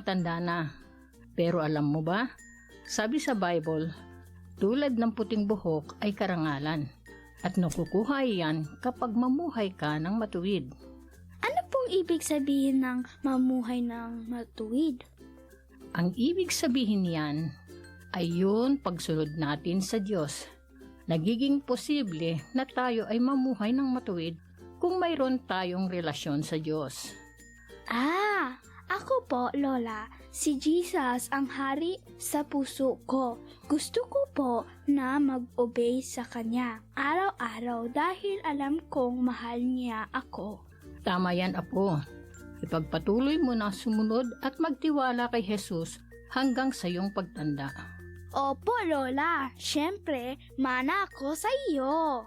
matanda na. Pero alam mo ba, sabi sa Bible, tulad ng puting buhok ay karangalan. At nakukuha yan kapag mamuhay ka ng matuwid. Ano pong ibig sabihin ng mamuhay ng matuwid? Ang ibig sabihin yan ay yun pagsunod natin sa Diyos. Nagiging posible na tayo ay mamuhay ng matuwid kung mayroon tayong relasyon sa Diyos. Ako po, Lola, si Jesus ang hari sa puso ko. Gusto ko po na mag-obey sa Kanya araw-araw dahil alam kong mahal niya ako. Tama yan, Apo. Ipagpatuloy mo na sumunod at magtiwala kay Jesus hanggang sa iyong pagtanda. Opo, Lola. Siyempre, mana ako sa iyo.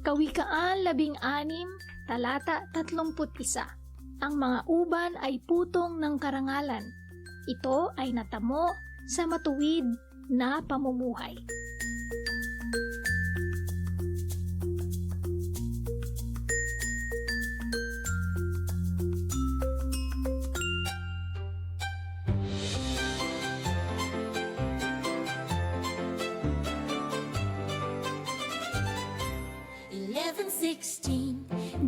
Kawikaan 16, talata 31. Ang mga uban ay putong ng karangalan. Ito ay natamo sa matuwid na pamumuhay.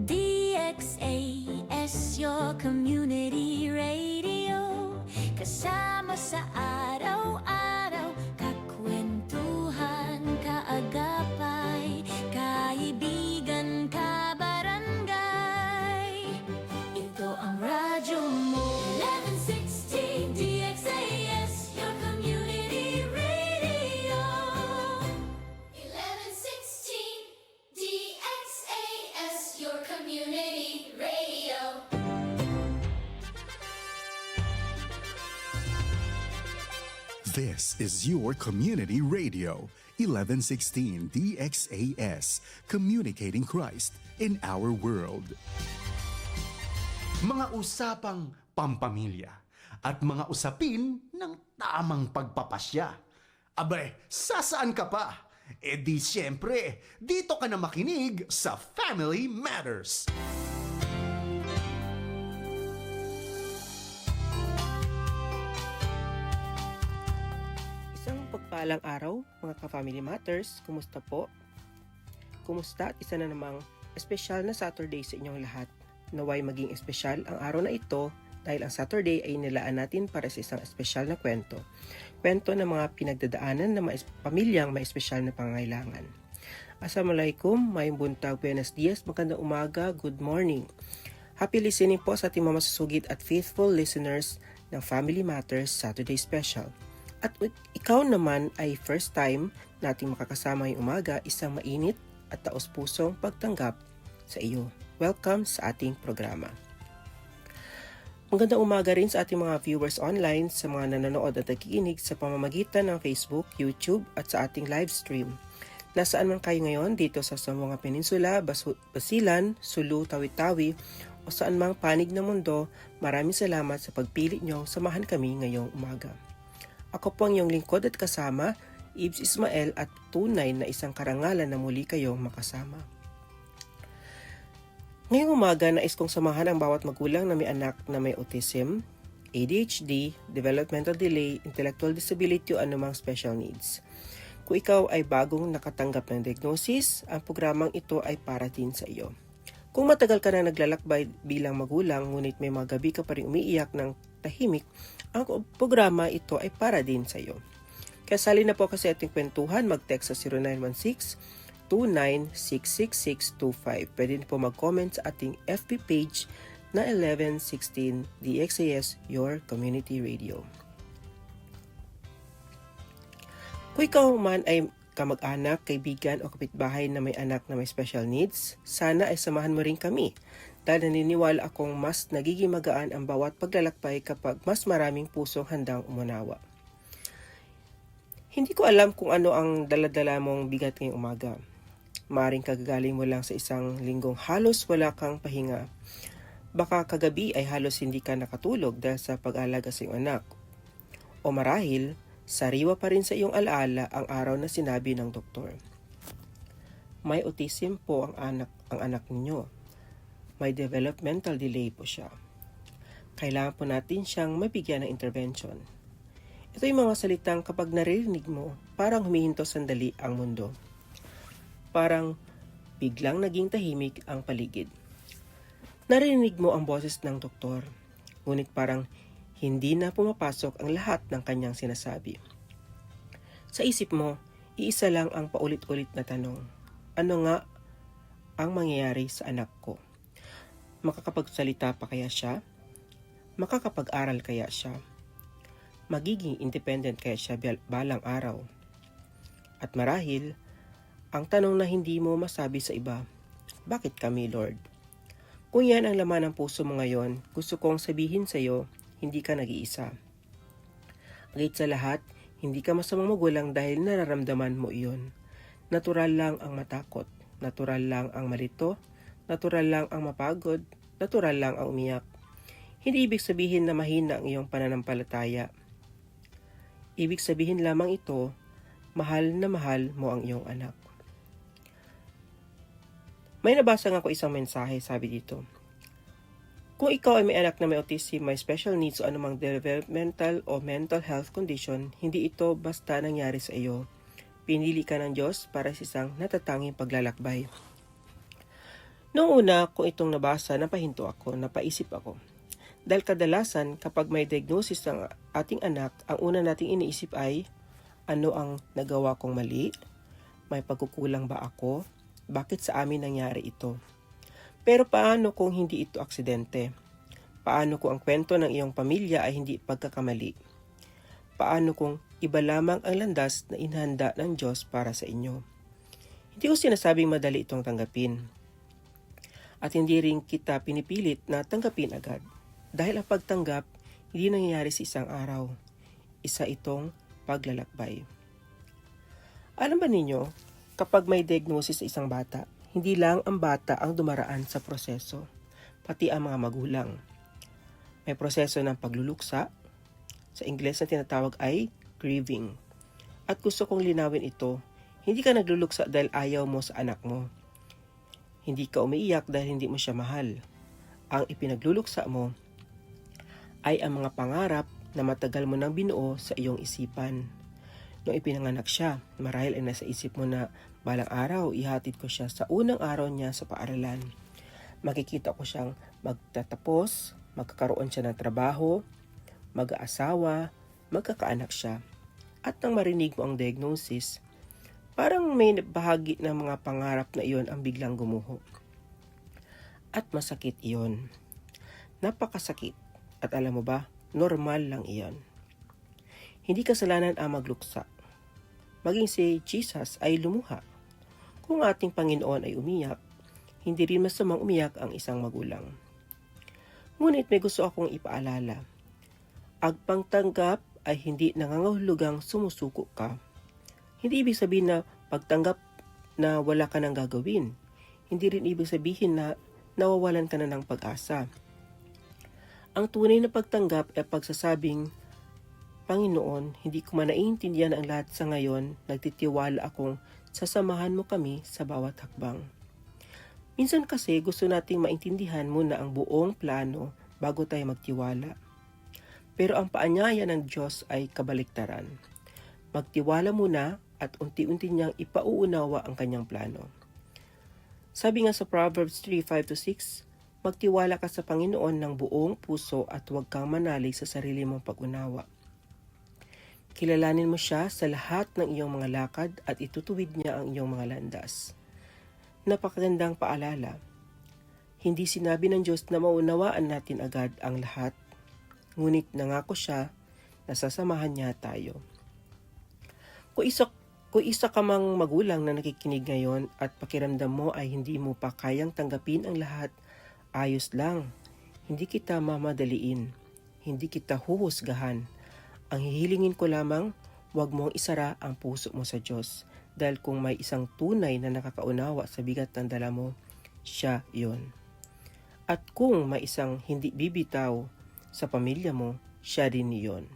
DXAS, your community radio. Kasama sa araw-araw, kakwentuhan, kaagapay, kaibigan, kabarangay. Ito ang radyo mo. 1160 DXAS, your community radio. 1116 DXAS, your community radio. This is your community radio, 1116 DXAS, communicating Christ in our world. Mga usapang pampamilya at mga usapin ng tamang pagpapasya. Abay, sasaan ka pa? E di siyempre, dito ka na makinig sa Family Matters. Isang pagpalang araw, mga ka-Family Matters. Kumusta po? Kumusta at isa na namang espesyal na Saturday sa inyong lahat. Naway maging espesyal ang araw na ito dahil ang Saturday ay nilaan natin para sa isang espesyal na kwento. Kwento ng mga pinagdadaanan ng mga pamilyang may espesyal na pangangailangan. Assalamualaikum, mayong buntag, buenos dias, magandang umaga, good morning. Happy listening po sa ating mga masusugid at faithful listeners ng Family Matters Saturday Special. At ikaw naman ay first time nating makakasama ngayong umaga, isang mainit at taos-pusong pagtanggap sa iyo. Welcome sa ating programa. Magandang umaga rin sa ating mga viewers online, sa mga nanonood at nakikinig sa pamamagitan ng Facebook, YouTube at sa ating live stream. Nasaan man kayo ngayon dito sa Zamboanga Peninsula, Basilan, Sulu, Tawi-Tawi o saan mang panig ng mundo, maraming salamat sa pagpili niyong samahan kami ngayong umaga. Ako po ang iyong lingkod at kasama, Ibs Ismael, at tunay na isang karangalan na muli kayong makasama. Ngayong umaga, nais kong samahan ang bawat magulang na may anak na may autism, ADHD, developmental delay, intellectual disability o anumang special needs. Kung ikaw ay bagong nakatanggap ng diagnosis, ang programang ito ay para din sa iyo. Kung matagal ka na naglalakbay bilang magulang, ngunit may mga gabi ka pa rin umiiyak ng tahimik, ang programa ito ay para din sa iyo. Kaya sali na po kasi ating kwentuhan, mag-text sa 0916-2966625. Pwede po mag-comment sa ating FB page na 1116 DXAS, your community radio. Kung ikaw man ay kamag-anak, kaibigan o kapitbahay na may anak na may special needs, sana ay samahan mo rin kami. Dahil naniniwala akong mas nagiging magaan ang bawat paglalakbay kapag mas maraming pusong handang umunawa. Hindi ko alam kung ano ang daladala mong bigat ngayong umaga. Maaring kagagaling mo lang sa isang linggong halos wala kang pahinga. Baka kagabi ay halos hindi ka nakatulog dahil sa pag-alaga sa iyong anak. O marahil, sariwa pa rin sa iyong alaala ang araw na sinabi ng doktor. May autism po ang anak ninyo. May developmental delay po siya. Kailangan po natin siyang mabigyan ng intervention. Ito yung mga salitang kapag naririnig mo, parang humihinto sandali ang mundo. Parang biglang naging tahimik ang paligid. Narinig mo ang boses ng doktor, ngunit parang hindi na pumapasok ang lahat ng kanyang sinasabi. Sa isip mo, iisa lang ang paulit-ulit na tanong. Ano nga ang mangyayari sa anak ko? Makakapagsalita pa kaya siya? Makakapag-aral kaya siya? Magiging independent kaya siya balang araw? At marahil, ang tanong na hindi mo masabi sa iba, bakit kami, Lord? Kung yan ang laman ng puso mo ngayon, gusto kong sabihin sa iyo, hindi ka nag-iisa. Agad sa lahat, hindi ka masamang magulang dahil nararamdaman mo iyon. Natural lang ang matakot, natural lang ang malito, natural lang ang mapagod, natural lang ang umiyak. Hindi ibig sabihin na mahina ang iyong pananampalataya. Ibig sabihin lamang ito, mahal na mahal mo ang iyong anak. May nabasa nga ako isang mensahe, sabi dito. Kung ikaw ay may anak na may autism, may special needs o anumang developmental o mental health condition, hindi ito basta nangyari sa iyo. Pinili ka ng Diyos para sa isang natatanging paglalakbay. Noong una, kung itong nabasa, napahinto ako, napaisip ako. Dahil kadalasan, kapag may diagnosis ng ating anak, ang una nating iniisip ay, ano ang nagawa kong mali? May pagkukulang ba ako? Bakit sa amin nangyari ito? Pero paano kung hindi ito aksidente? Paano kung ang kwento ng iyong pamilya ay hindi pagkakamali? Paano kung iba lamang ang landas na inhanda ng Diyos para sa inyo? Hindi ko sinasabing madali itong tanggapin. At hindi rin kita pinipilit na tanggapin agad. Dahil ang pagtanggap, hindi nangyayari sa isang araw. Isa itong paglalakbay. Alam ba ninyo, kapag may diagnosis sa isang bata, hindi lang ang bata ang dumaraan sa proseso, pati ang mga magulang. May proseso ng pagluluksa, sa Ingles na tinatawag ay grieving. At gusto kong linawin ito, hindi ka nagluluksa dahil ayaw mo sa anak mo. Hindi ka umiiyak dahil hindi mo siya mahal. Ang ipinagluluksa mo ay ang mga pangarap na matagal mo nang binuo sa iyong isipan. Nung ipinanganak siya, marahil ay nasa isip mo na balang araw ihatid ko siya sa unang araw niya sa paaralan. Makikita ko siyang magtatapos, magkakaroon siya ng trabaho, mag-aasawa, magkakaanak siya. At nang marinig mo ang diagnosis, parang may bahagi ng mga pangarap na iyon ang biglang gumuho. At masakit iyon. Napakasakit. At alam mo ba, normal lang iyon. Hindi kasalanan ang magluksa. Maging si Jesus ay lumuha. Kung ating Panginoon ay umiyak, hindi rin masamang umiyak ang isang magulang. Ngunit may gusto akong ipaalala. Ang pagtanggap ay hindi nangangahulugang sumusuko ka. Hindi ibig sabihin na pagtanggap na wala ka nang gagawin. Hindi rin ibig sabihin na nawawalan ka na ng pag-asa. Ang tunay na pagtanggap ay pagsasabing, Panginoon, hindi ko man naiintindihan ang lahat sa ngayon, nagtitiwala akong sasamahan mo kami sa bawat hakbang. Minsan kasi gusto nating maintindihan muna ang buong plano bago tayo magtiwala. Pero ang paanyaya ng Diyos ay kabaliktaran. Magtiwala muna at unti-unti niyang ipauunawa ang kanyang plano. Sabi nga sa Proverbs 3:5-6, magtiwala ka sa Panginoon ng buong puso at huwag kang manalig sa sarili mong pag-unawa. Kilalanin mo siya sa lahat ng iyong mga lakad at itutuwid niya ang iyong mga landas. Napakagandang paalala. Hindi sinabi ng Diyos na maunawaan natin agad ang lahat, ngunit nangako siya na sasamahan niya tayo. Kung isa ka mang magulang na nakikinig ngayon at pakiramdam mo ay hindi mo pa kayang tanggapin ang lahat, ayos lang. Hindi kita mamadaliin. Hindi kita huhusgahan. Ang hihilingin ko lamang, huwag mong isara ang puso mo sa Diyos. Dahil kung may isang tunay na nakakaunawa sa bigat ng dala mo, siya iyon. At kung may isang hindi bibitaw sa pamilya mo, siya din iyon.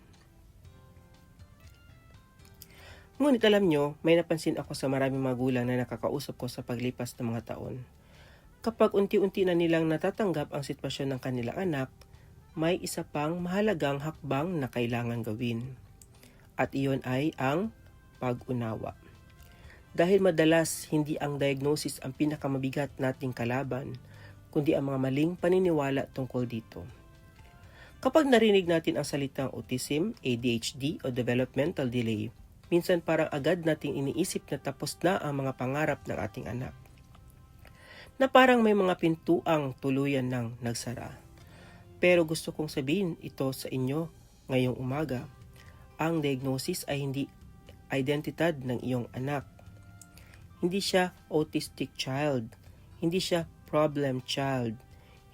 Ngunit alam nyo, may napansin ako sa maraming magulang na nakakausap ko sa paglipas ng mga taon. Kapag unti-unti na nilang natatanggap ang sitwasyon ng kanilang anak, may isa pang mahalagang hakbang na kailangan gawin. At iyon ay ang pag-unawa. Dahil madalas hindi ang diagnosis ang pinakamabigat nating kalaban, kundi ang mga maling paniniwala tungkol dito. Kapag narinig natin ang salitang autism, ADHD o developmental delay, minsan parang agad nating iniisip na tapos na ang mga pangarap ng ating anak. Na parang may mga pintuang tuluyan ng nagsara. Pero gusto kong sabihin ito sa inyo ngayong umaga. Ang diagnosis ay hindi identidad ng iyong anak. Hindi siya autistic child. Hindi siya problem child.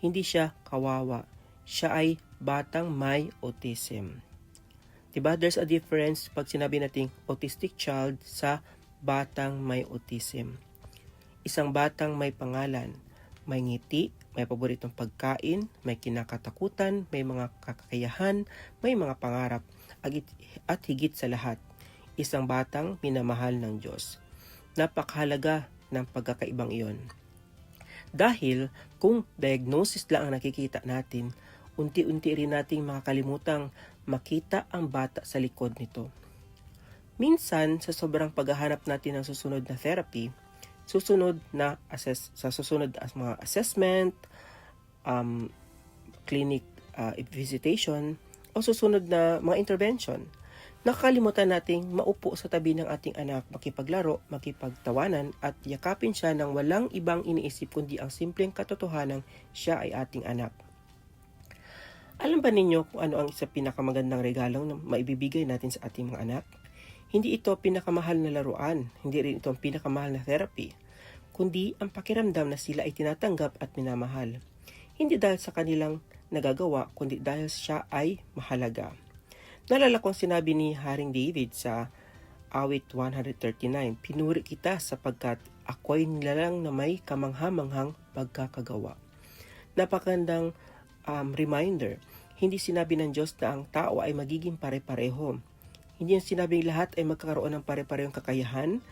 Hindi siya kawawa. Siya ay batang may autism. Diba? There's a difference pag sinabi nating autistic child sa batang may autism. Isang batang may pangalan, may ngiti, may paboritong pagkain, may kinakatakutan, may mga kakayahan, may mga pangarap, at higit sa lahat, isang batang minamahal ng Diyos. Napakahalaga ng pagkakaibang iyon. Dahil kung diagnosis lang ang nakikita natin, unti-unti rin nating makakalimutang makita ang bata sa likod nito. Minsan, sa sobrang paghahanap natin ng susunod na therapy, sa susunod na mga assessment, clinic visitation, o susunod na mga intervention, nakakalimutan nating maupo sa tabi ng ating anak, makipaglaro, makipagtawanan, at yakapin siya ng walang ibang iniisip kundi ang simpleng katotohanang siya ay ating anak. Alam ba ninyo kung ano ang isa pinakamagandang regalong na maibibigay natin sa ating mga anak? Hindi ito pinakamahal na laruan, hindi rin ito ang pinakamahal na therapy, kundi ang pakiramdam na sila ay tinatanggap at minamahal. Hindi dahil sa kanilang nagagawa, kundi dahil siya ay mahalaga. Nalala kong sinabi ni Haring David sa Awit 139, "Pinuri kita sapagkat ako'y nilalang na may kamangha-manghang pagkakagawa." Napakandang reminder, hindi sinabi ng Diyos na ang tao ay magiging pare-pareho. Hindi yung sinabing lahat ay magkakaroon ng pare-parehong kakayahan,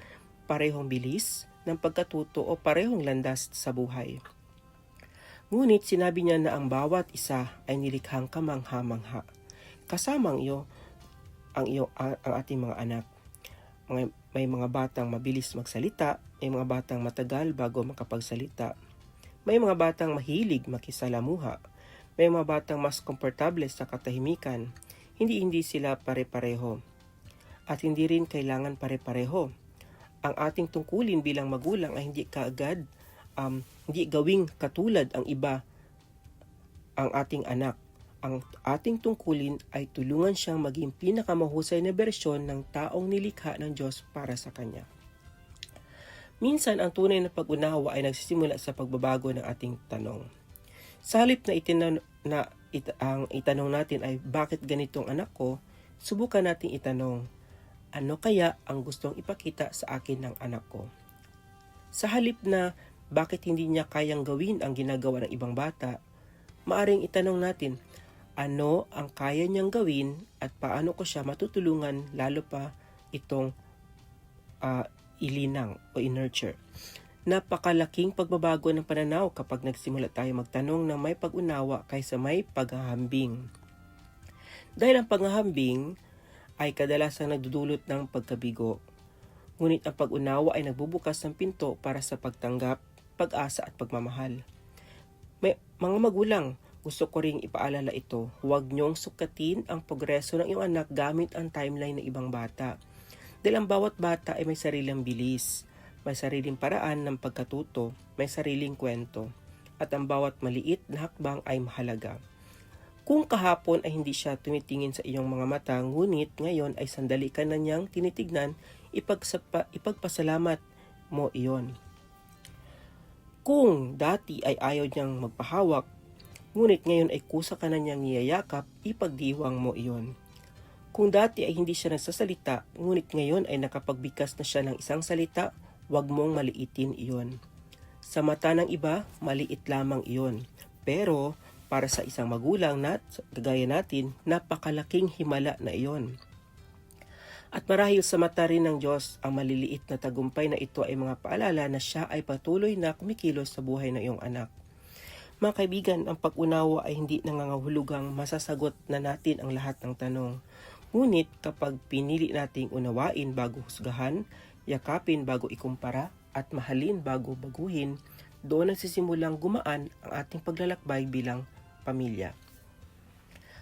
parehong bilis ng pagkatuto o parehong landas sa buhay. Ngunit sinabi niya na ang bawat isa ay nilikhang kamangha-mangha. Kasamang ang ating mga anak. May mga batang mabilis magsalita, may mga batang matagal bago makapagsalita. May mga batang mahilig makisalamuha. May mga batang mas komportable sa katahimikan. Hindi sila pare-pareho. At hindi rin kailangan pare-pareho. Ang ating tungkulin bilang magulang ay hindi kaagad, hindi gawing katulad ang iba ang ating anak. Ang ating tungkulin ay tulungan siyang maging pinakamahusay na bersyon ng taong nilikha ng Diyos para sa Kanya. Minsan, ang tunay na pag-unawa ay nagsisimula sa pagbabago ng ating tanong. Sa halip na ang itanong natin ay bakit ganitong anak ko, subukan nating itanong, ano kaya ang gustong ipakita sa akin ng anak ko? Sa halip na bakit hindi niya kayang gawin ang ginagawa ng ibang bata, maaring itanong natin, ano ang kaya niyang gawin at paano ko siya matutulungan lalo pa itong ilinang o i-nurture. Napakalaking pagbabago ng pananaw kapag nagsimula tayo magtanong ng may pag-unawa kaysa may paghahambing. Dahil ang paghahambing ay kadalasang nagdudulot ng pagkabigo. Ngunit ang pag-unawa ay nagbubukas ng pinto para sa pagtanggap, pag-asa at pagmamahal. May mga magulang, gusto ko ring ipaalala ito, huwag niyong sukatin ang progreso ng iyong anak gamit ang timeline ng ibang bata. Dahil ang bawat bata ay may sariling bilis, may sariling paraan ng pagkatuto, may sariling kwento, at ang bawat maliit na hakbang ay mahalaga. Kung kahapon ay hindi siya tumitingin sa iyong mga mata, ngunit ngayon ay sandali ka na niyang tinitignan, ipagpasalamat mo iyon. Kung dati ay ayaw niyang magpahawak, ngunit ngayon ay kusa ka na niyang niyayakap, ipagdiwang mo iyon. Kung dati ay hindi siya nagsasalita, ngunit ngayon ay nakapagbigkas na siya ng isang salita, huwag mong maliitin iyon. Sa mata ng iba, maliit lamang iyon. Pero para sa isang magulang na gagaya natin, napakalaking himala na iyon. At marahil sa mata rin ng Diyos, ang maliliit na tagumpay na ito ay mga paalala na siya ay patuloy na kumikilos sa buhay ng iyong anak. Mga kaibigan, ang pag-unawa ay hindi nangangahulugang masasagot na natin ang lahat ng tanong. Ngunit kapag pinili nating unawain bago husgahan, yakapin bago ikumpara, at mahalin bago baguhin, doon nagsisimulang gumaan ang ating paglalakbay bilang pamilya.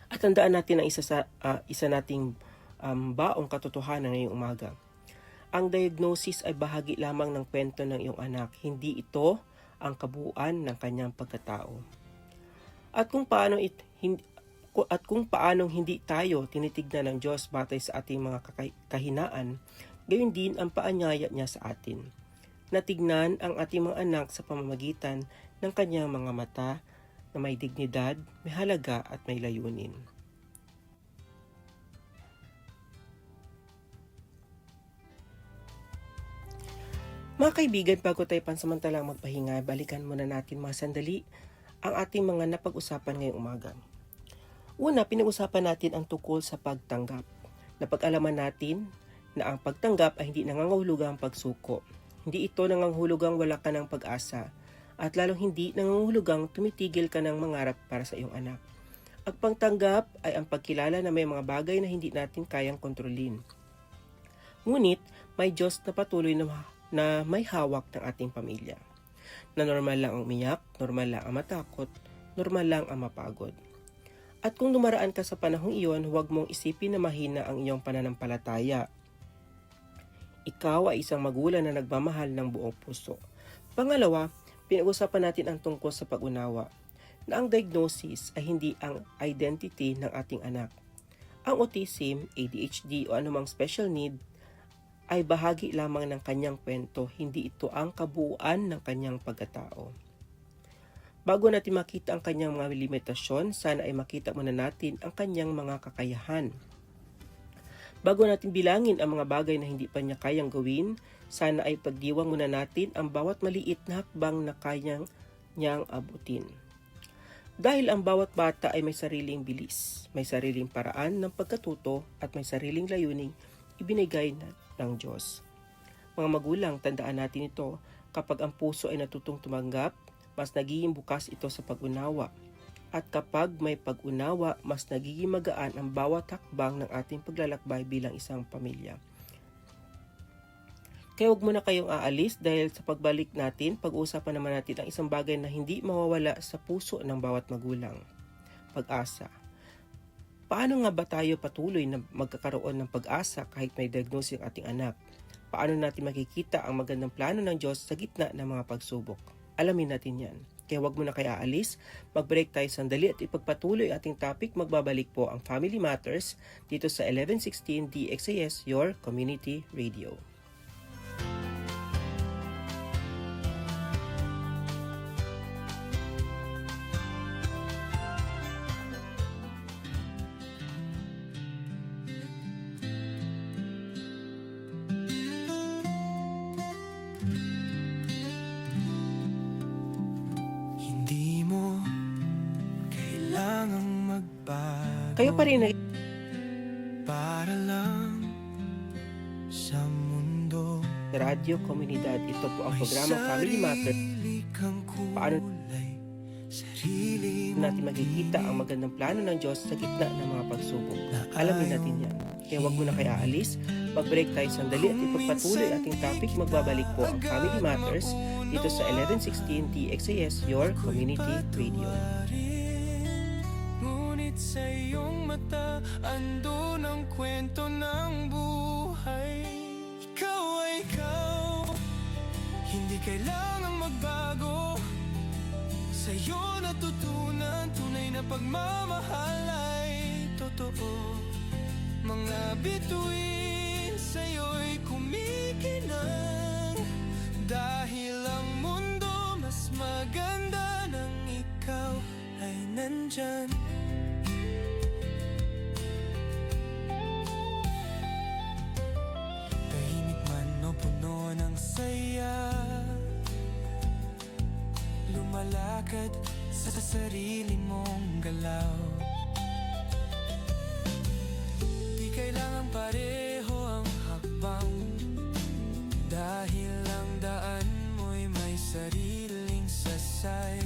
At tandaan natin ang isa nating baong katotohanan ngayong umaga. Ang diagnosis ay bahagi lamang ng kwento ng iyong anak, hindi ito ang kabuuan ng kanyang pagkatao. At kung paanong hindi tayo tinitignan ng Diyos batay sa ating mga kahinaan, gayon din ang paanyaya niya sa atin. Natignan ang ating mga anak sa pamamagitan ng kanyang mga mata na may dignidad, may halaga at may layunin. Mga kaibigan, bago tayo pansamantalang magpahinga, balikan muna natin mga sandali ang ating mga napag-usapan ngayong umaga. Una, pinag-usapan natin ang tungkol sa pagtanggap. Napag-alaman natin na ang pagtanggap ay hindi nangangahulugang pagsuko. Hindi ito nangangahulugang wala ka ng pag-asa, at lalong hindi nangangahulugang tumitigil ka ng mangarap para sa iyong anak. Ang pagtanggap ay ang pagkilala na may mga bagay na hindi natin kayang kontrolin. Ngunit, may Diyos na patuloy na may hawak ng ating pamilya. Na normal lang ang umiyak, normal lang ang matakot, normal lang ang mapagod. At kung dumaraan ka sa panahong iyon, huwag mong isipin na mahina ang iyong pananampalataya. Ikaw ay isang magulang na nagmamahal ng buong puso. Pangalawa, pinag-usapan natin ang tungkol sa pag-unawa, na ang diagnosis ay hindi ang identity ng ating anak. Ang autism, ADHD o anumang special need ay bahagi lamang ng kanyang kwento, hindi ito ang kabuuan ng kanyang pagkatao. Bago natin makita ang kanyang mga limitasyon, sana ay makita muna natin ang kanyang mga kakayahan. Bago natin bilangin ang mga bagay na hindi pa niya kayang gawin, sana ay pagdiwang muna natin ang bawat maliit na hakbang na kayang niyang abutin. Dahil ang bawat bata ay may sariling bilis, may sariling paraan ng pagkatuto at may sariling layuning ibinigay ng Diyos. Mga magulang, tandaan natin ito, kapag ang puso ay natutong tumanggap, mas nagiging bukas ito sa pag-unawa. At kapag may pag-unawa, mas nagiging magaan ang bawat hakbang ng ating paglalakbay bilang isang pamilya. Kaya huwag muna kayong aalis dahil sa pagbalik natin, pag-uusapan naman natin ang isang bagay na hindi mawawala sa puso ng bawat magulang. Pag-asa. Paano nga ba tayo patuloy na magkakaroon ng pag-asa kahit may diagnosis ang ating anak? Paano natin makikita ang magandang plano ng Diyos sa gitna ng mga pagsubok? Alamin natin yan. Kaya huwag mo na kaya aalis, mag-break tayo sandali at ipagpatuloy ating topic. Magbabalik po ang Family Matters dito sa 1116 DXAS, your community radio. Kayo pa rin para lang sa mundo. Radio Komunidad. Ito po ang programa Family Matters. Paano natin makikita ang magandang plano ng Diyos sa gitna ng mga pagsubok? Alamin natin yan. Kaya huwag mo na kaya aalis, mag-break tayo sandali at ipagpatuloy ating topic. Magbabalik po ang Family Matters dito sa 1116 DXAS, your community radio. Sa iyong mata, ando ng kwento ng buhay. Ikaw ay ikaw, hindi kailangang magbago. Sa iyo natutunan, tunay na pagmamahal ay totoo. Mga bituin sa'yo'y kumikinang, dahil ang mundo mas maganda nang ikaw ay nandyan. Puno ng saya, lumalakad sa sarili mong galaw. Di kailangang pareho ang hakbang, dahil ang daan mo'y may sariling sasay.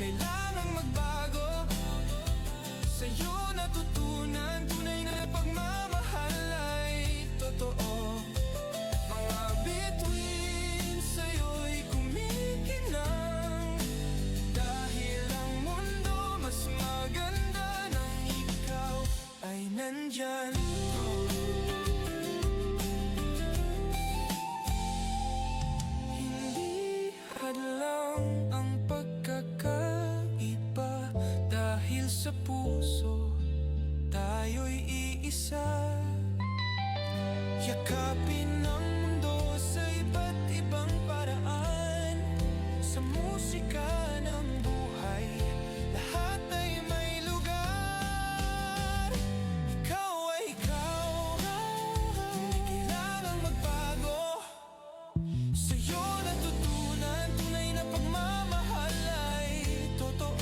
kailangang magbago. Sa'yo natutunan, tunay na pagmamahal ay totoo. Mga bituin sa'yo'y kumikinang, dahil ang mundo mas maganda nang ikaw ay nandyan. Hindi hadlang ang pagkakaiba, dahil sa puso tayo'y iisa. Yakapin ang mundo sa iba't ibang paraan, sa musika ng buhay, lahat ay may lugar. Ikaw ay ikaw, hindi kailangang magbago. Sa'yo natutunan, tunay na pagmamahal ay totoo.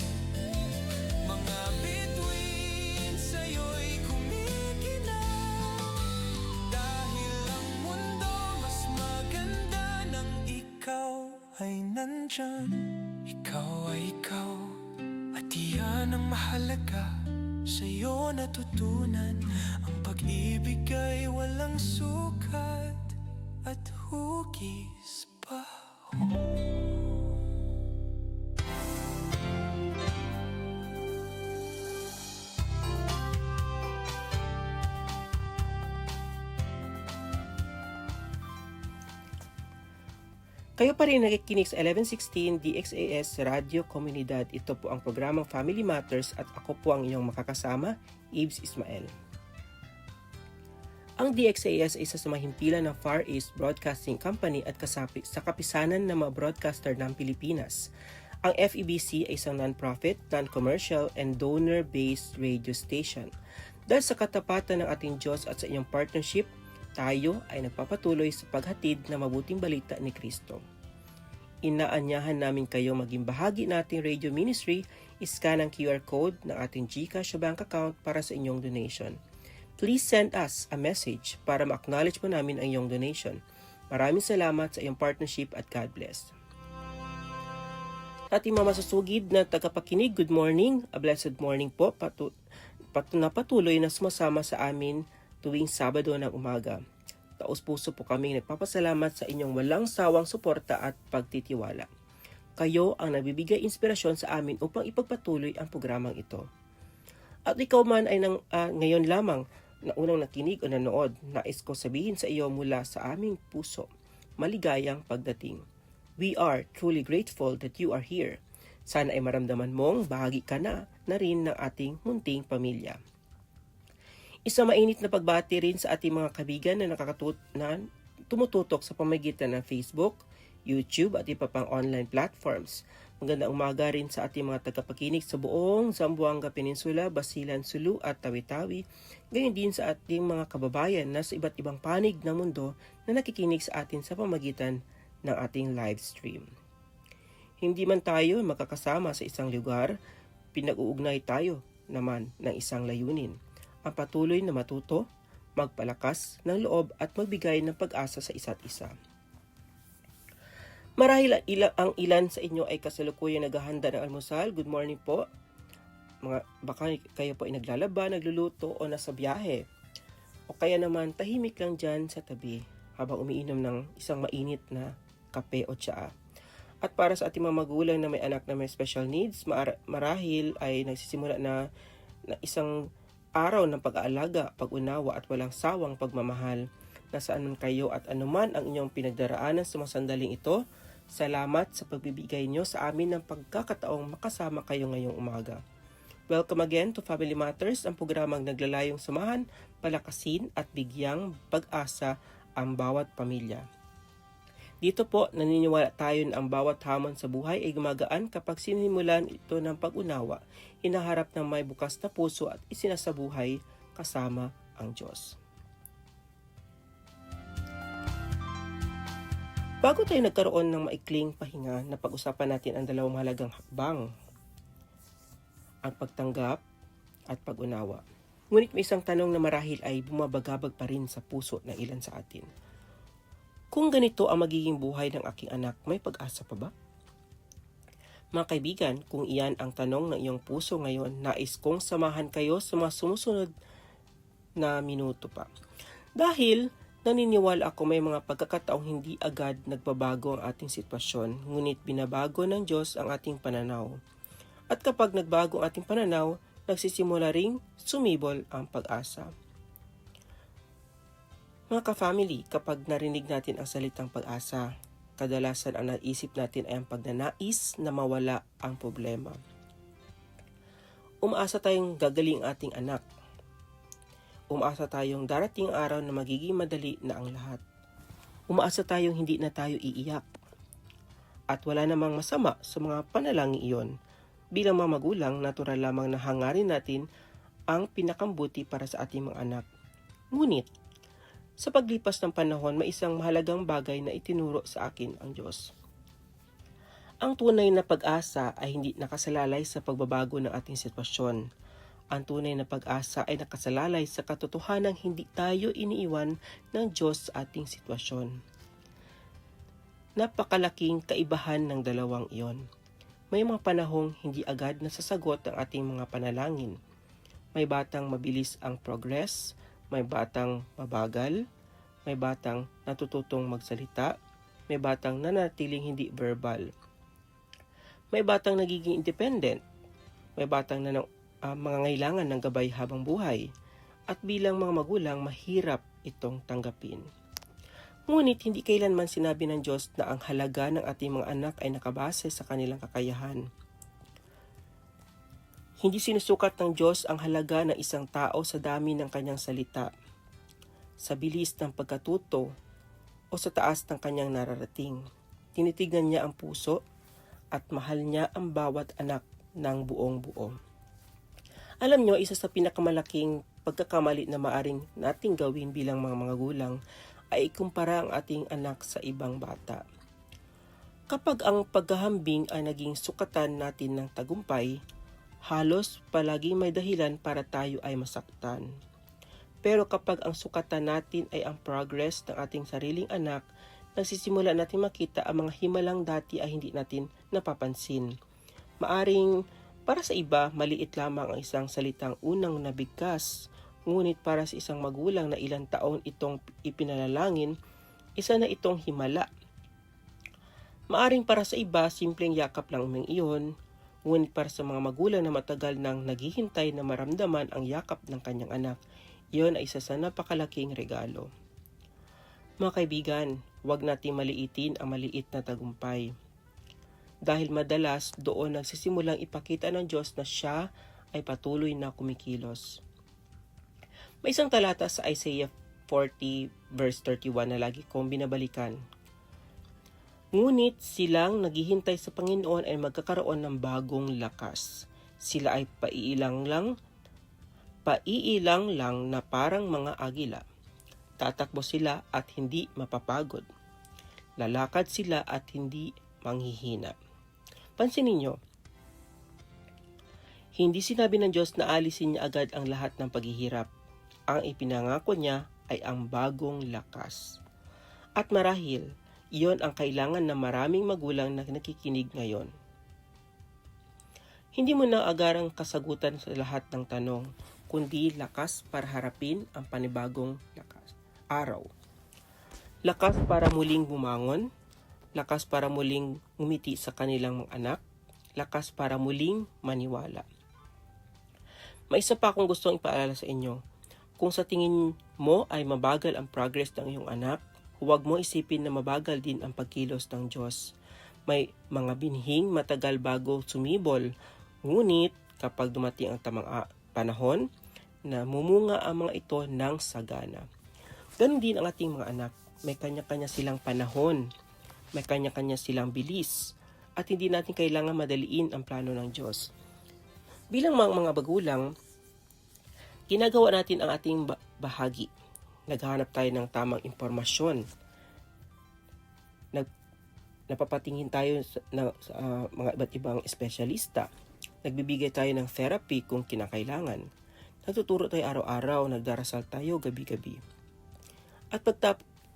Mga bituin sa'yo'y kumikinang, dahil ang mundo mas maganda nang ikaw ay nandyan. Ikaw ay ikaw, at iyan ang mahalaga. Sa'yo natutunan, ang pag-ibig ay walang sukat at hugis pa. Kayo pa rin nakikinig sa 1116 DXAS Radio Komunidad. Ito po ang programang Family Matters at ako po ang inyong makakasama, Ibs Ismael. Ang DXAS ay isa sa mahimpilan ng Far East Broadcasting Company at kasapi sa kapisanan ng mga broadcaster ng Pilipinas. Ang FEBC ay isang non-profit, non-commercial, and donor-based radio station. Dahil sa katapatan ng ating Diyos at sa inyong partnership, tayo ay nagpapatuloy sa paghatid ng mabuting balita ni Kristo. Inaanyahan namin kayo maging bahagi nating radio ministry. Iscan ang QR code ng ating GCash bank account para sa inyong donation. Please send us a message para ma-acknowledge po namin ang iyong donation. Maraming salamat sa iyong partnership at God bless. Ating mga masusugid na tagapakinig, good morning. A blessed morning po. Patuloy na sumasama sa amin tuwing Sabado ng umaga. Taos-puso po kaming nagpapasalamat sa inyong walang sawang suporta at pagtitiwala. Kayo ang nagbibigay inspirasyon sa amin upang ipagpatuloy ang programang ito. At ikaw man ay ngayon lamang na unang nakinig o nanood, nais ko sabihin sa iyo mula sa aming puso, maligayang pagdating. We are truly grateful that you are here. Sana ay maramdaman mong bahagi ka na rin ng ating munting pamilya. Isang mainit na pagbati rin sa ating mga kaibigan na tumututok sa pamamagitan ng Facebook, YouTube at iba pang online platforms. Magandang umaga rin sa ating mga tagapakinig sa buong Zamboanga Peninsula, Basilan, Sulu at Tawi-Tawi. Gayon din sa ating mga kababayan na sa iba't ibang panig ng mundo na nakikinig sa atin sa pamamagitan ng ating live stream. Hindi man tayo makakasama sa isang lugar, pinag-uugnay tayo naman ng isang layunin. Ang patuloy na matuto, magpalakas ng loob at magbigay ng pag-asa sa isa't isa. Marahil ang ilan sa inyo ay kasalukuyang naghahanda ng almusal. Good morning po. Baka kayo po ay naglalaba, nagluluto o nasa biyahe. O kaya naman tahimik lang dyan sa tabi habang umiinom ng isang mainit na kape o tsaa. At para sa ating mga magulang na may anak na may special needs, marahil ay nagsisimula na isang araw ng pag-aalaga, pag-unawa at walang sawang pagmamahal. Nasaan man kayo at anuman ang inyong pinagdaraanan sa mga sandaling ito, salamat sa pagbibigay nyo sa amin ng pagkakataong makasama kayo ngayong umaga. Welcome again to Family Matters, ang programang naglalayong samahan, palakasin at bigyang pag-asa ang bawat pamilya. Dito po, naniniwala tayo na ang bawat hamon sa buhay ay gumagaan kapag sinimulan ito ng pag-unawa, hinaharap ng may bukas na puso at isinasabuhay kasama ang Diyos. Bago tayo nagkaroon ng maikling pahinga, napag-usapan natin ang dalawang mahalagang hakbang, ang pagtanggap at pag-unawa. Ngunit may isang tanong na marahil ay bumabagabag pa rin sa puso ng ilan sa atin. Kung ganito ang magiging buhay ng aking anak, may pag-asa pa ba? Mga kaibigan, kung iyan ang tanong ng iyong puso ngayon, nais kong samahan kayo sa mga sumusunod na minuto pa. Dahil naniniwala ako may mga pagkakataong hindi agad nagbabago ang ating sitwasyon, ngunit binabago ng Diyos ang ating pananaw. At kapag nagbago ang ating pananaw, nagsisimula ring sumibol ang pag-asa. Mga ka-family, kapag narinig natin ang salitang pag-asa, kadalasan ang naisip natin ay ang pagnanais na mawala ang problema. Umaasa tayong gagaling ang ating anak. Umaasa tayong darating ang araw na magiging madali na ang lahat. Umaasa tayong hindi na tayo iiyak. At wala namang masama sa mga panalangin iyon. Bilang mga magulang, natural lamang na hangarin natin ang pinakambuti para sa ating mga anak. Ngunit, sa paglipas ng panahon, may isang mahalagang bagay na itinuro sa akin ang Diyos. Ang tunay na pag-asa ay hindi nakasalalay sa pagbabago ng ating sitwasyon. Ang tunay na pag-asa ay nakasalalay sa katotohanang hindi tayo iniiwan ng Diyos sa ating sitwasyon. Napakalaking kaibahan ng dalawang iyon. May mga panahong hindi agad nasasagot ang ating mga panalangin. May batang mabilis ang progress, may batang mabagal, may batang natututong magsalita, may batang nanatiling hindi verbal. May batang nagiging independent, may batang mga ngailangan ng gabay habang buhay, at bilang mga magulang mahirap itong tanggapin. Ngunit hindi kailanman sinabi ng Diyos na ang halaga ng ating mga anak ay nakabase sa kanilang kakayahan. Hindi sinusukat ng Diyos ang halaga ng isang tao sa dami ng kanyang salita, sa bilis ng pagkatuto, o sa taas ng kanyang nararating. Tinitignan niya ang puso at mahal niya ang bawat anak ng buong buo. Alam niyo, isa sa pinakamalaking pagkakamali na maaring nating gawin bilang mga gulang ay ikumpara ang ating anak sa ibang bata. Kapag ang paghahambing ay naging sukatan natin ng tagumpay, halos palagi may dahilan para tayo ay masaktan. Pero kapag ang sukatan natin ay ang progress ng ating sariling anak, nagsisimula natin makita ang mga himalang dati ay hindi natin napapansin. Maaring para sa iba, maliit lamang ang isang salitang unang nabigkas, ngunit para sa isang magulang na ilang taon itong ipinalalangin, isa na itong himala. Maaring para sa iba, simpleng yakap lang ng iyon, ngunit para sa mga magulang na matagal nang naghihintay na maramdaman ang yakap ng kanyang anak, iyon ay isa sa napakalaking regalo. Mga kaibigan, huwag nating maliitin ang maliit na tagumpay. Dahil madalas doon nagsisimulang ipakita ng Diyos na siya ay patuloy na kumikilos. May isang talata sa Isaiah 40 verse 31 na lagi kong binabalikan. Ngunit silang naghihintay sa Panginoon ay magkakaroon ng bagong lakas. Sila ay paiilang lang na parang mga agila. Tatakbo sila at hindi mapapagod. Lalakad sila at hindi manghihina. Pansinin niyo, hindi sinabi ng Diyos na alisin niya agad ang lahat ng paghihirap. Ang ipinangako niya ay ang bagong lakas. At marahil, iyon ang kailangan ng maraming magulang na nakikinig ngayon. Hindi mo na agarang kasagutan sa lahat ng tanong, kundi lakas para harapin ang panibagong araw. Lakas para muling bumangon, lakas para muling ngumiti sa kanilang mga anak, lakas para muling maniwala. May isa pa akong gustong ipaalala sa inyo. Kung sa tingin mo ay mabagal ang progress ng iyong anak, huwag mo isipin na mabagal din ang pagkilos ng Diyos. May mga binhing matagal bago sumibol, ngunit kapag dumating ang tamang panahon, namumunga ang mga ito ng sagana. Ganon din ang ating mga anak. May kanya-kanya silang panahon, may kanya-kanya silang bilis, at hindi natin kailangan madaliin ang plano ng Diyos. Bilang mga magulang, ginagawa natin ang ating bahagi. Naghahanap tayo ng tamang impormasyon. Napapatingin tayo sa mga iba't ibang espesyalista. Nagbibigay tayo ng therapy kung kinakailangan. Nagtuturo tayo araw-araw, nagdarasal tayo gabi-gabi. At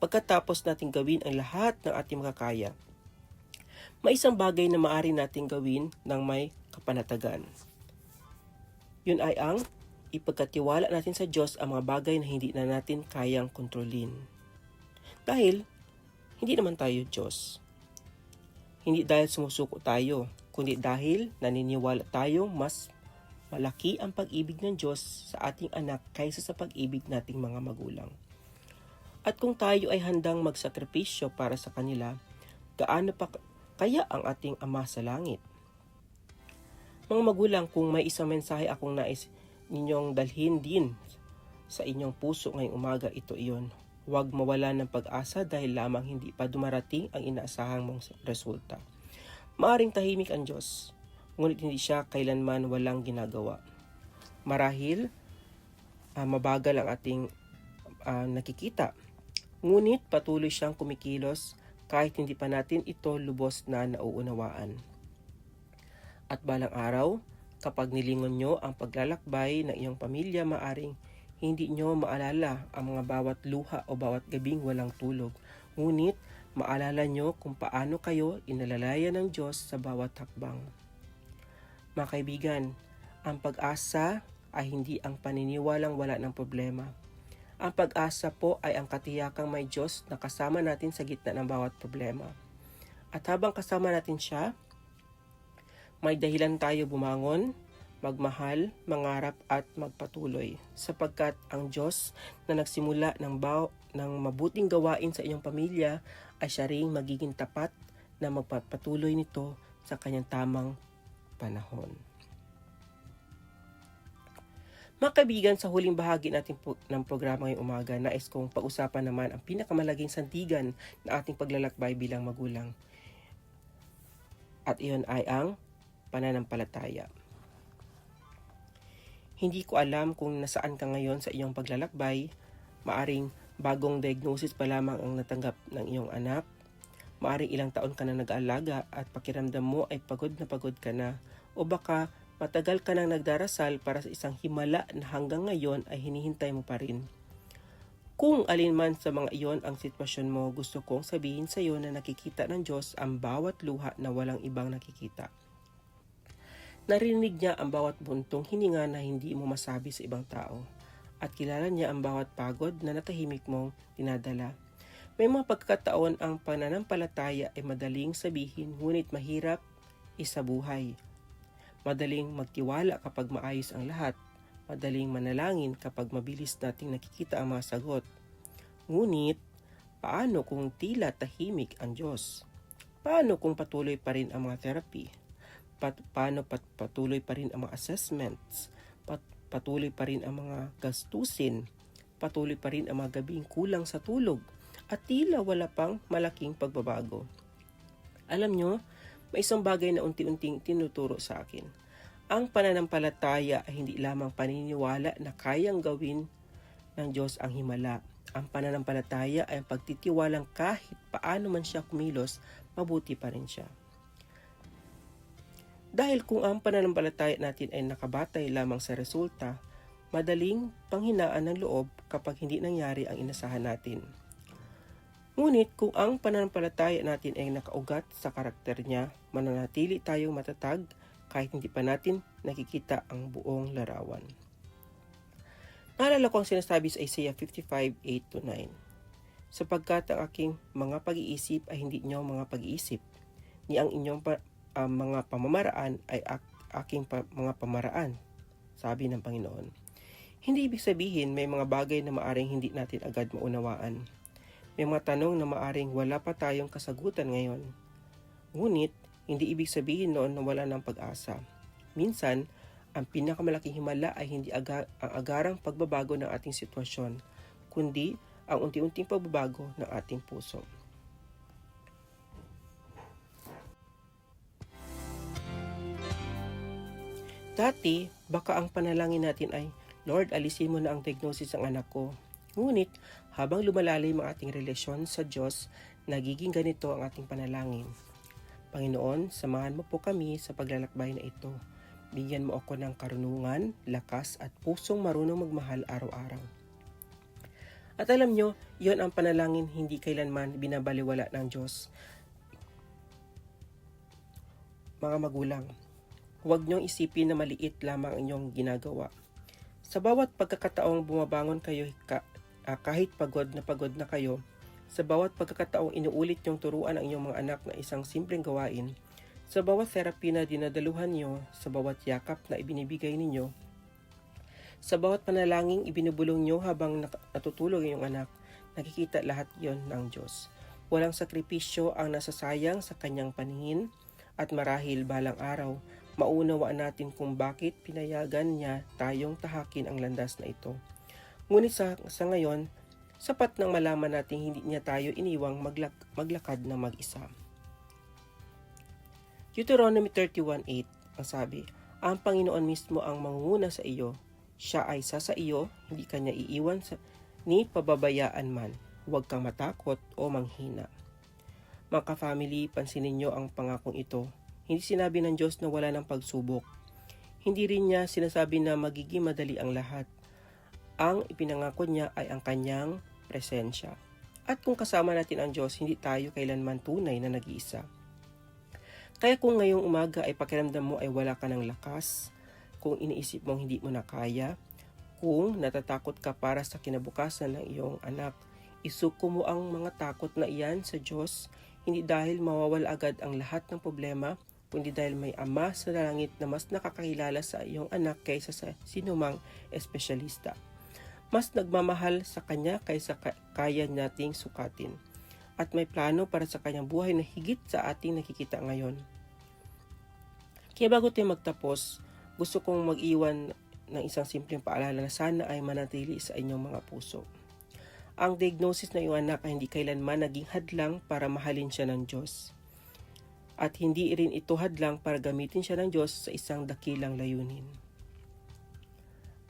pagkatapos natin gawin ang lahat ng ating makakaya, May isang bagay na maaari nating gawin ng may kapanatagan. Yun ay ang ipagkatiwala natin sa Diyos ang mga bagay na hindi na natin kayang kontrolin. Dahil, hindi naman tayo Diyos. Hindi dahil sumusuko tayo, kundi dahil naniniwala tayong mas malaki ang pag-ibig ng Diyos sa ating anak kaysa sa pag-ibig nating mga magulang. At kung tayo ay handang magsakripisyo para sa kanila, gaano pa kaya ang ating Ama sa langit? Mga magulang, kung may isang mensahe akong nais ninyong dalhin din sa inyong puso ngayong umaga, ito iyon. Huwag mawala ng pag-asa dahil lamang hindi pa dumarating ang inaasahang mong resulta. Maaring tahimik ang Diyos, ngunit hindi siya kailanman walang ginagawa. Marahil, mabagal ang ating nakikita, ngunit patuloy siyang kumikilos kahit hindi pa natin ito lubos na nauunawaan. At balang araw, kapag nilingon nyo ang paglalakbay ng iyong pamilya, maaring hindi nyo maalala ang mga bawat luha o bawat gabing walang tulog. Ngunit, maalala nyo kung paano kayo inalalaya ng Diyos sa bawat hakbang. Mga kaibigan, ang pag-asa ay hindi ang paniniwalang wala ng problema. Ang pag-asa po ay ang katiyakang may Diyos na kasama natin sa gitna ng bawat problema. At habang kasama natin siya, may dahilan tayo bumangon, magmahal, mangarap at magpatuloy. Sapagkat ang Diyos na nagsimula ng mabuting gawain sa iyong pamilya ay siya ring magiging tapat na magpapatuloy nito sa kanyang tamang panahon. Mga kaibigan, sa huling bahagi natin ng programa ngayong umaga, nais kong pag-usapan naman ang pinakamalaging sandigan na ating paglalakbay bilang magulang. At iyon ay ang pananampalataya. Hindi ko alam kung nasaan ka ngayon sa iyong paglalakbay. Maaring bagong diagnosis pa lamang ang natanggap ng iyong anak. Maaring ilang taon ka na nag-aalaga at pakiramdam mo ay pagod ka na. O baka matagal ka nang nagdarasal para sa isang himala na hanggang ngayon ay hinihintay mo pa rin. Kung alin man sa mga iyon ang sitwasyon mo, gusto kong sabihin sa iyo na nakikita ng Diyos ang bawat luha na walang ibang nakikita. Narinig niya ang bawat buntong hininga na hindi mo masabi sa ibang tao. At kilala niya ang bawat pagod na natahimik mong dinadala. May mga pagkakataon ang pananampalataya ay madaling sabihin, ngunit mahirap isabuhay. Madaling magtiwala kapag maayos ang lahat. Madaling manalangin kapag mabilis nating nakikita ang mga sagot. Ngunit, paano kung tila tahimik ang Diyos? Paano kung patuloy pa rin ang mga therapy? Paano patuloy pa rin ang mga assessments? Patuloy pa rin ang mga gastusin? Patuloy pa rin ang mga gabing kulang sa tulog? At tila wala pang malaking pagbabago? Alam nyo, may isang bagay na unti-unting tinuturo sa akin. Ang pananampalataya ay hindi lamang paniniwala na kayang gawin ng Diyos ang himala. Ang pananampalataya ay ang pagtitiwalang kahit paano man siya kumilos, mabuti pa rin siya. Dahil kung ang pananampalataya natin ay nakabatay lamang sa resulta, madaling panghinaan ng loob kapag hindi nangyari ang inasahan natin. Ngunit kung ang pananampalataya natin ay nakaugat sa karakter niya, mananatili tayong matatag kahit hindi pa natin nakikita ang buong larawan. Naalala ko ang sinasabi sa Isaiah 55:8-9. Sapagkat ang aking mga pag-iisip ay hindi inyong mga pag-iisip, ni ang inyong mga pamamaraan ay aking mga pamaraan, sabi ng Panginoon. Hindi ibig sabihin may mga bagay na maaring hindi natin agad maunawaan. May mga tanong na maaring wala pa tayong kasagutan ngayon. Ngunit, hindi ibig sabihin noon na wala ng pag-asa. Minsan, ang pinakamalaking himala ay hindi ang agarang pagbabago ng ating sitwasyon, kundi ang unti-unting pagbabago ng ating puso. Dati, baka ang panalangin natin ay, Lord, alisin mo na ang diagnosis ng anak ko. Ngunit, habang lumalalim ang ating relasyon sa Diyos, nagiging ganito ang ating panalangin. Panginoon, samahan mo po kami sa paglalakbay na ito. Bigyan mo ako ng karunungan, lakas at pusong marunong magmahal araw-araw. At alam nyo, yon ang panalangin hindi kailanman binabaliwala ng Diyos. mga magulang, huwag niyong isipin na maliit lamang ang inyong ginagawa. Sa bawat pagkakataong bumabangon kayo kahit pagod na kayo, sa bawat pagkakataong inuulit niyong turuan ang inyong mga anak na isang simpleng gawain, sa bawat therapy na dinadaluhan niyo, sa bawat yakap na ibinibigay ninyo, sa bawat panalangin ibinubulong niyo habang natutulog ang iyong anak, nakikita lahat yon ng Diyos. Walang sakripisyo ang nasasayang sa kanyang paningin at marahil balang araw, maunawaan natin kung bakit pinayagan niya tayong tahakin ang landas na ito. Ngunit sa ngayon, sapat nang malaman natin hindi niya tayo iniwang maglakad na mag-isa. Deuteronomy 31:8 ang sabi, ang Panginoon mismo ang mangunguna sa iyo. Siya ay sa iyo, hindi kanya iiwan ni pababayaan man. Huwag kang matakot o manghina. Mga ka-family, pansinin niyo ang pangakong ito. Hindi sinabi ng Diyos na wala ng pagsubok. Hindi rin niya sinasabi na magiging madali ang lahat. Ang ipinangako niya ay ang kanyang presensya. At kung kasama natin ang Diyos, hindi tayo kailanman tunay na nag-iisa. Kaya kung ngayong umaga ay pakiramdam mo ay wala ka ng lakas, kung iniisip mong hindi mo na kaya, kung natatakot ka para sa kinabukasan ng iyong anak, isuko mo ang mga takot na iyan sa Diyos, hindi dahil mawawala agad ang lahat ng problema, kundi dahil may Ama sa langit na mas nakakakilala sa iyong anak kaysa sa sinumang espesyalista. Mas nagmamahal sa Kanya kaysa kaya nating sukatin. At may plano para sa Kanyang buhay na higit sa ating nakikita ngayon. Kaya bago tayo magtapos, gusto kong mag-iwan ng isang simpleng paalala na sana ay manatili sa inyong mga puso. Ang diagnosis ng iyong anak ay hindi kailanman naging hadlang para mahalin siya ng Diyos. At hindi rin ito hadlang para gamitin siya ng Diyos sa isang dakilang layunin.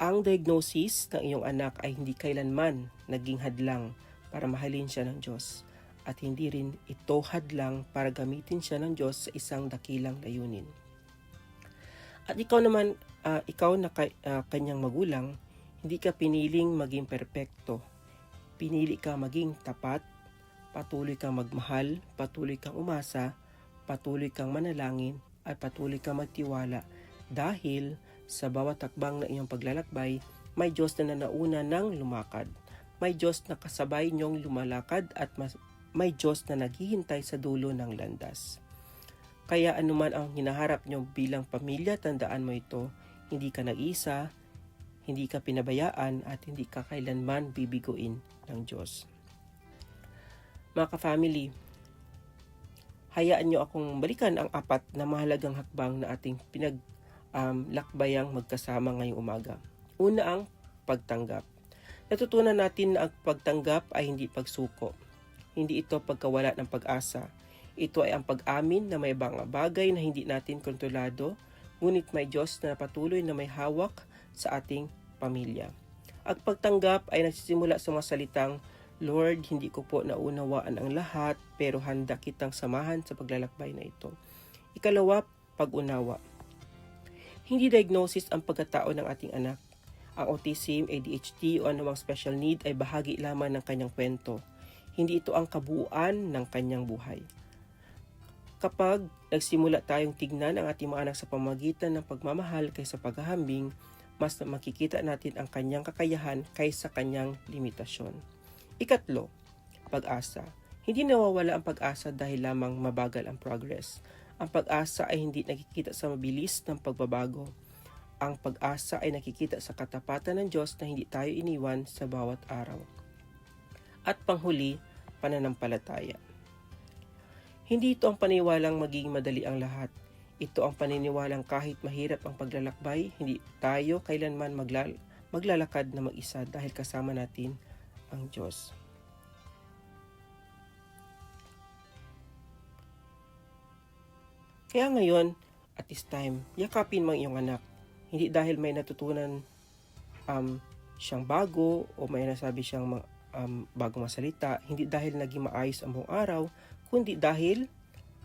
Ang diagnosis ng iyong anak ay hindi kailanman naging hadlang para mahalin siya ng Diyos. At hindi rin ito hadlang para gamitin siya ng Diyos sa isang dakilang layunin. At ikaw naman, ikaw na kanyang magulang, hindi ka piniling maging perpekto. Pinili ka maging tapat, patuloy kang magmahal, patuloy kang umasa, patuloy kang manalangin, at patuloy kang magtiwala dahil sa bawat takbang na iyong paglalakbay, may Diyos na nauna ng lumakad. May Diyos na kasabay niyong lumalakad at may Diyos na naghihintay sa dulo ng landas. Kaya anuman ang hinaharap niyo bilang pamilya, tandaan mo ito, hindi ka nag-isa, hindi ka pinabayaan, at hindi ka kailanman bibiguin ng Diyos. Mga ka-family, hayaan niyo akong balikan ang 4 na mahalagang hakbang na ating lakbayang magkasama ngayong umaga. Una ang pagtanggap. Natutunan natin na ang pagtanggap ay hindi pagsuko. Hindi ito pagkawala ng pag-asa. Ito ay ang pag-amin na may mga bagay na hindi natin kontrolado, ngunit may Diyos na patuloy na may hawak sa ating pamilya. Ang pagtanggap ay nagsisimula sa mga salitang, Lord, hindi ko po naunawaan ang lahat, pero handa kitang samahan sa paglalakbay na ito. Ikalawa, pag-unawa. Hindi diagnosis ang pagkatao ng ating anak. Ang autism, ADHD o anumang special need ay bahagi lamang ng kanyang kwento. Hindi ito ang kabuuan ng kanyang buhay. Kapag nagsimula tayong tignan ang ating mga anak sa pamamagitan ng pagmamahal kaysa paghahambing, mas makikita natin ang kanyang kakayahan kaysa kanyang limitasyon. Ikatlo, pag-asa. Hindi nawawala ang pag-asa dahil lamang mabagal ang progress. Ang pag-asa ay hindi nakikita sa mabilis ng pagbabago. Ang pag-asa ay nakikita sa katapatan ng Diyos na hindi tayo iniwan sa bawat araw. At panghuli, pananampalataya. Hindi ito ang paniwalang magiging madali ang lahat. Ito ang paniniwalang kahit mahirap ang paglalakbay, hindi tayo kailanman maglalakad na mag-isa dahil kasama natin ang Diyos. Kaya ngayon, at this time, yakapin mo ang iyong anak. Hindi dahil may natutunan siyang bago o may nasabi siyang bagong masalita, hindi dahil naging maayos ang buong araw, kundi dahil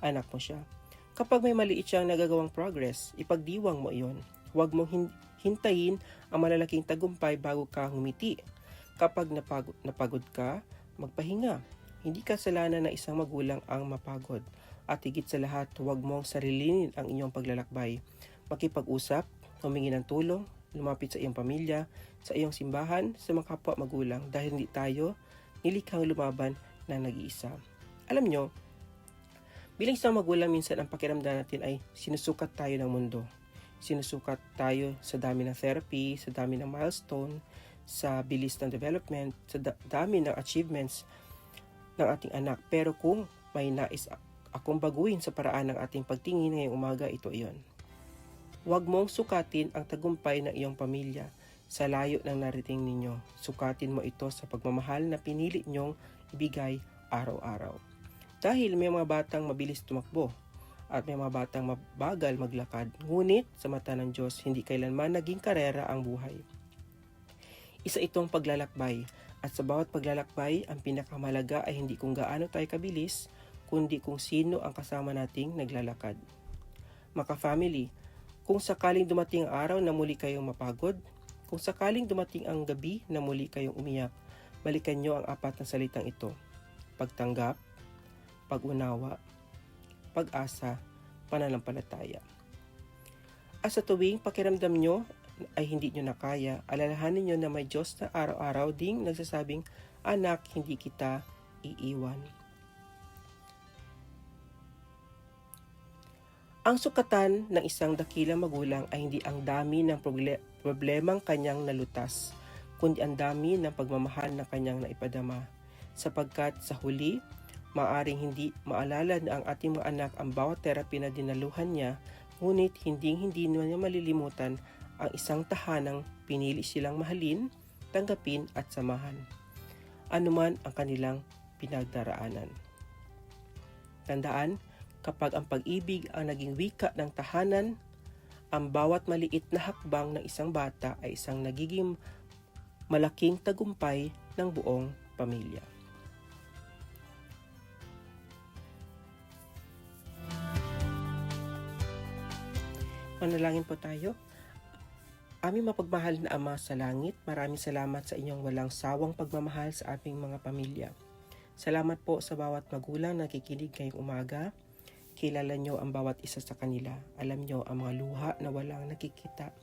anak mo siya. Kapag may maliit siyang nagagawang progress, ipagdiwang mo iyon. Huwag mong hintayin ang malalaking tagumpay bago ka humiti. Kapag napagod ka, magpahinga. Hindi kasalanan ng isang magulang ang mapagod. At higit sa lahat, huwag mong sarilinin ang inyong paglalakbay. Makipag-usap, humingi ng tulong, lumapit sa iyong pamilya, sa iyong simbahan, sa mga kapwa magulang dahil hindi tayo nilikhang lumaban na nag-iisa. Alam nyo, bilang isang magulang, minsan ang pakiramdam natin ay sinusukat tayo ng mundo. Sinusukat tayo sa dami ng therapy, sa dami ng milestone, sa bilis ng development, sa dami ng achievements ng ating anak. Pero kung may nais akong baguhin sa paraan ng ating pagtingin ngayong umaga, ito iyon. Huwag mong sukatin ang tagumpay ng iyong pamilya sa layo ng narating ninyo. Sukatin mo ito sa pagmamahal na pinili nyong ibigay araw-araw. Dahil may mga batang mabilis tumakbo at may mga batang mabagal maglakad, ngunit sa mata ng Diyos, hindi kailanman naging karera ang buhay. Isa itong paglalakbay, at sa bawat paglalakbay, ang pinakamalaga ay hindi kung gaano tayo kabilis, kundi kung sino ang kasama nating naglalakad. Mga family, kung sakaling dumating ang araw na muli kayong mapagod, kung sakaling dumating ang gabi na muli kayong umiyak, balikan nyo ang 4 na salitang ito: pagtanggap, pag-unawa, pag-asa, pananampalataya. At sa tuwing pakiramdam nyo ay hindi nyo na kaya, alalahanin nyo na may Diyos na araw-araw ding nagsasabing, anak, hindi kita iiwan. Ang sukatan ng isang dakilang magulang ay hindi ang dami ng problemang kanyang nalutas, kundi ang dami ng pagmamahal na kanyang naipadama. Sapagkat sa huli, maaring hindi maalala na ang ating mga anak ang bawat therapy na dinaluhan niya, ngunit hindi niya malilimutan ang isang tahanang pinili silang mahalin, tanggapin at samahan, anuman ang kanilang pinagdaraanan. Tandaan, kapag ang pag-ibig ang naging wika ng tahanan, ang bawat maliit na hakbang ng isang bata ay isang nagiging malaking tagumpay ng buong pamilya. Manalangin po tayo. Aming mapagmahal na Ama sa langit, maraming salamat sa inyong walang sawang pagmamahal sa aming mga pamilya. Salamat po sa bawat magulang na nakikinig ngayong umaga. Kilala nyo ang bawat isa sa kanila. Alam nyo ang mga luha na walang nakikita.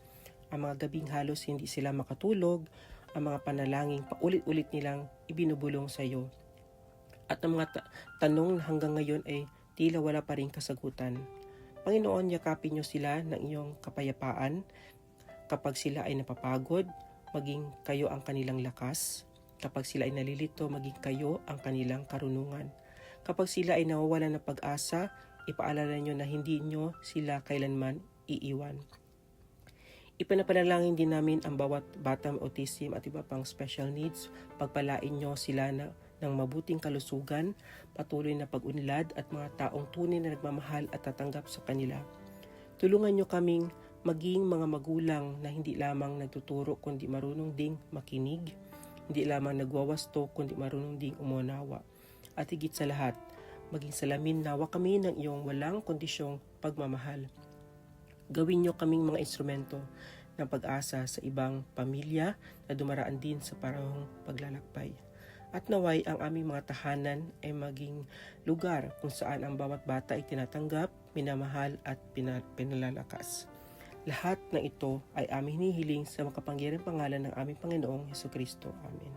Ang mga gabing halos hindi sila makatulog. Ang mga panalangin paulit-ulit nilang ibinubulong sa iyo. At ang mga tanong na hanggang ngayon ay tila wala pa rin kasagutan. Panginoon, yakapin nyo sila ng iyong kapayapaan. Kapag sila ay napapagod, maging kayo ang kanilang lakas. Kapag sila ay nalilito, maging kayo ang kanilang karunungan. Kapag sila ay nawawalan ng pag-asa, ipaalala nyo na hindi nyo sila kailanman iiwan. Ipinapanalangin din namin ang bawat batang autism at iba pang special needs. Pagpalain nyo sila ng mabuting kalusugan, patuloy na pag-unlad at mga taong tunay na nagmamahal at tatanggap sa kanila. Tulungan nyo kaming maging mga magulang na hindi lamang nagtuturo kundi marunong ding makinig, hindi lamang nagwawasto kundi marunong ding umunawa. At higit sa lahat, maging salamin nawa kami ng iyong walang kondisyong pagmamahal. Gawin niyo kaming mga instrumento ng pag-asa sa ibang pamilya na dumaraan din sa parehong paglalakbay. At naway ang aming mga tahanan ay maging lugar kung saan ang bawat bata ay tinatanggap, minamahal at pinalalakas. Lahat ng ito ay aming hinihiling sa makapangyarihang pangalan ng aming Panginoong Hesukristo. Amen.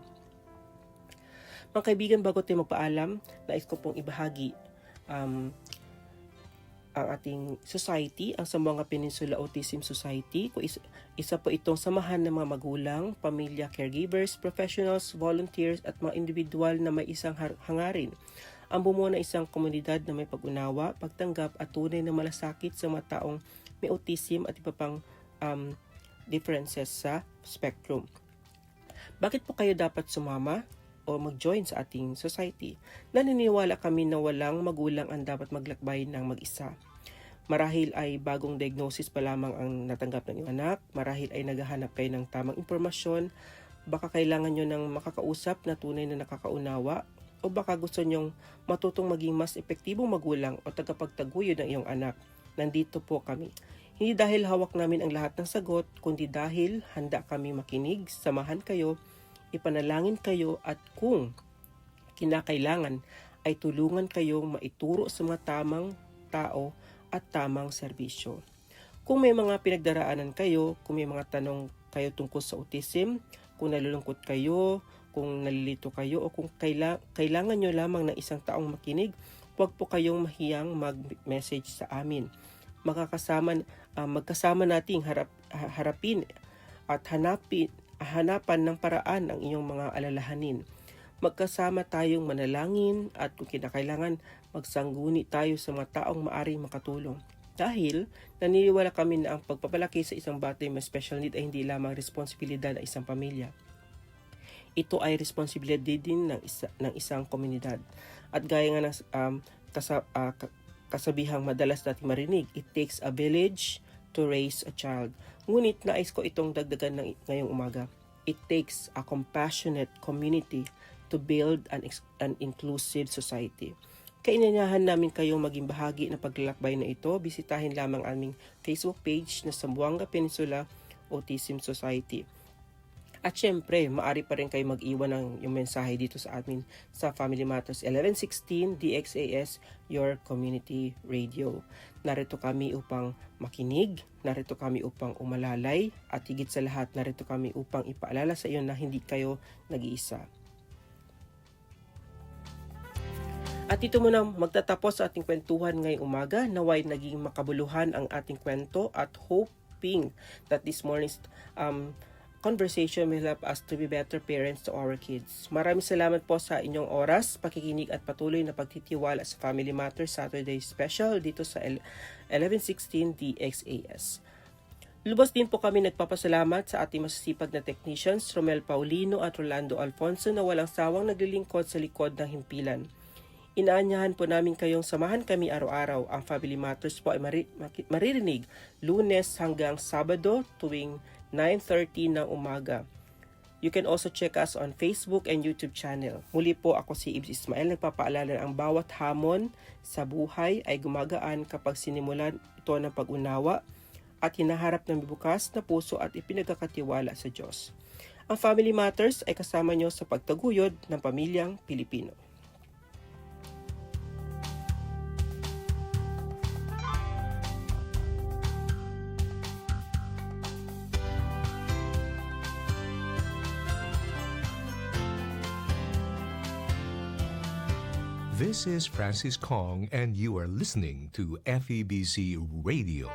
Mga kaibigan, bago tayo magpaalam, nais ko pong ibahagi ang ating society, ang Zamboanga Peninsula Autism Society. Isa po itong samahan ng mga magulang, pamilya, caregivers, professionals, volunteers at mga individual na may isang hangarin. Ang bumuo ng isang komunidad na may pag-unawa, pagtanggap at tunay na malasakit sa mga taong may autism at iba pang differences sa spectrum. Bakit po kayo dapat sumama o mag-join sa ating society? Naniniwala kami na walang magulang ang dapat maglakbay ng mag-isa. Marahil ay bagong diagnosis pa lamang ang natanggap ng iyong anak, marahil ay naghahanap kayo ng tamang impormasyon, baka kailangan nyo ng makakausap na tunay na nakakaunawa, o baka gusto nyong matutong maging mas epektibong magulang o tagapagtaguyod ng iyong anak. Nandito po kami. Hindi dahil hawak namin ang lahat ng sagot, kundi dahil handa kami makinig, samahan kayo, ipanalangin kayo at kung kinakailangan ay tulungan kayong maituro sa mga tamang tao at tamang serbisyo. Kung may mga pinagdaraanan kayo, kung may mga tanong kayo tungkol sa autism, kung nalulungkot kayo, kung nalilito kayo, o kung kailangan nyo lamang ng isang taong makinig, huwag po kayong mahiyang mag-message sa amin. Magkasama nating harapin at hanapan ng paraan ang inyong mga alalahanin. Magkasama tayong manalangin at kung kinakailangan, magsangguni tayo sa mga taong maaring makatulong. Dahil naniniwala kami na ang pagpapalaki sa isang batay may special need ay hindi lamang responsibilidad ng isang pamilya. Ito ay responsibilidad din ng isang komunidad. At gaya nga ng kasabihang madalas natin marinig, it takes a village to raise a child. Ngunit nais ko itong dagdagan ngayong umaga. It takes a compassionate community to build an inclusive society. Kainanahan namin kayong maging bahagi ng paglalakbay na ito. Bisitahin lamang aming Facebook page na Zamboanga Peninsula Autism Society. At syempre, maaari pa rin kayo mag-iwan ng yung mensahe dito sa amin sa Family Matters 1116 DXAS, your community radio. Narito kami upang makinig, narito kami upang umalalay, at higit sa lahat, narito kami upang ipaalala sa iyo na hindi kayo nag-iisa. At ito muna magtatapos sa ating kwentuhan ngayong umaga. Naway naging makabuluhan ang ating kwento at hoping that this morning's conversation will help us to be better parents to our kids. Maraming salamat po sa inyong oras, pakikinig at patuloy na pagtitiwala sa Family Matters Saturday Special dito sa 1116 DXAS. Lubos din po kami nagpapasalamat sa ating masisipag na technicians, Romel Paulino at Rolando Alfonso, na walang sawang naglilingkod sa likod ng himpilan. Inaanyahan po namin kayong samahan kami araw-araw. Ang Family Matters po ay maririnig Lunes hanggang Sabado tuwing 9:30 ng umaga. You can also check us on Facebook and YouTube channel. Muli po, ako si Ibs Ismael, nagpapaalala na ang bawat hamon sa buhay ay gumagaan kapag sinimulan ito ng pag-unawa at hinaharap ng bukas na puso at ipinagkakatiwala sa Diyos. Ang Family Matters ay kasama nyo sa pagtaguyod ng pamilyang Pilipino. This is Francis Kong, and you are listening to FEBC Radio.